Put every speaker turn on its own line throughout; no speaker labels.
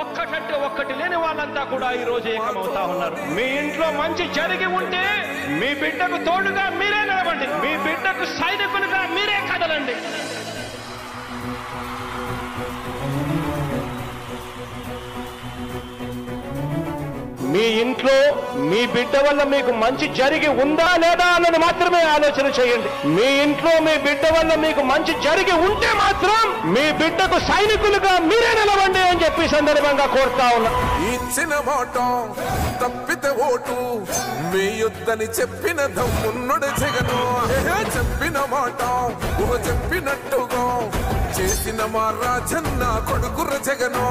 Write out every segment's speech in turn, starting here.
ఒక్కటంటే ఒక్కటి లేని వాళ్ళంతా కూడా ఈ రోజు ఏకమవుతా ఉన్నారు. మీ ఇంట్లో మంచి జరిగి ఉంటే మీ బిడ్డకు తోడుగా మీరే నిలబండి, మీ బిడ్డకు సైనికులుగా మీరే కదలండి. మీ ఇంట్లో మీ బిడ్డ వల్ల మీకు మంచి జరిగి ఉందా లేదా అన్నది మాత్రమే ఆలోచన చేయండి. మీ ఇంట్లో మీ బిడ్డ వల్ల మీకు మంచి జరిగి ఉంటే మాత్రం మీ బిడ్డకు సైనికులుగా మీరే నిలవండి అని చెప్పి సందర్భంగా కోరుతా ఉన్నా.
ఇచ్చిన మాట తప్పితే ఓటు మీ యుద్ధని చెప్పిన దమ్మున్నడు జగను. చెప్పిన మాట చెప్పినట్టుగా చేసిన మా రాజన్న కొడుకుర జగను.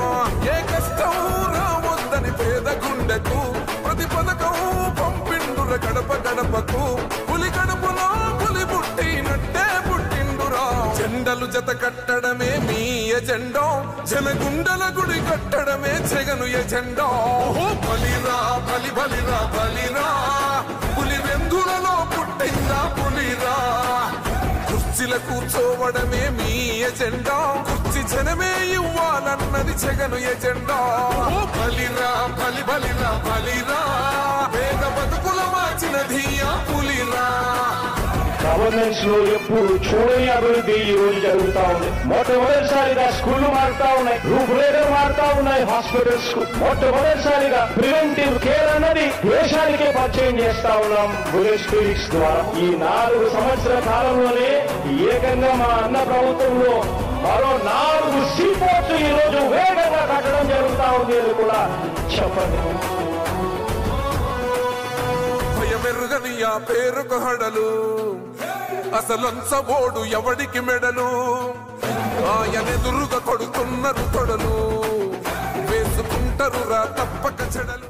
ఏ కష్టం రావద్దని పేద గుండెకు ప్రతి పథకం పంపిండుర గడప గడపకు. పులి గడపలో పులి పుట్టినట్టే పుట్టిండురా. జెండలు జత కట్టడమే మీ ఎజెండా, జనగుండల గుడి కట్టడమే జగను ఎజెండా. బలిరా బలి బలిరా బలిరా, పులి వెందులలో పుట్టిందా పులిరా. కుర్చీల కూర్చోవడమే మీ ఎజెండా, కుర్చీ జనమే ఇవ్వాలన్నది జగను ఎజెండా. బలిరా బలి బలిరా బలిరా, పేద బతుకుల మార్చినది ఆ పులిరా.
గవర్నెన్స్ లో ఎప్పుడు చూడని అభివృద్ధి ఈ రోజు జరుగుతా ఉంది. మొట్టమొదటిసారిగా స్కూళ్లు మారుతా ఉన్నాయి, రూపురేఖలు మారుతా ఉన్నాయి. హాస్పిటల్స్ మొట్టమొదటిసారిగా ప్రివెంటివ్ కేర్ అన్నది దేశానికే పరిచయం చేస్తా ఉన్నాం బుల్లెట్ క్లినిక్స్ ద్వారా. ఈ 4 సంవత్సరాల కాలంలోనే ఏకంగా మా అన్న ప్రభుత్వంలో మరో 4 సీపోర్ట్స్ ఈ రోజు వేగంగా కట్టడం జరుగుతా ఉంది అని కూడా చెప్పండి.
భయమెరుగని ఆ పేరుకు హడలు, అసలంచబోడు ఎవడికి మెడలు. ఆయనెదురుగా కొడుతున్నారు తొడలు, వేసుకుంటారు రా తప్పక చెడలు.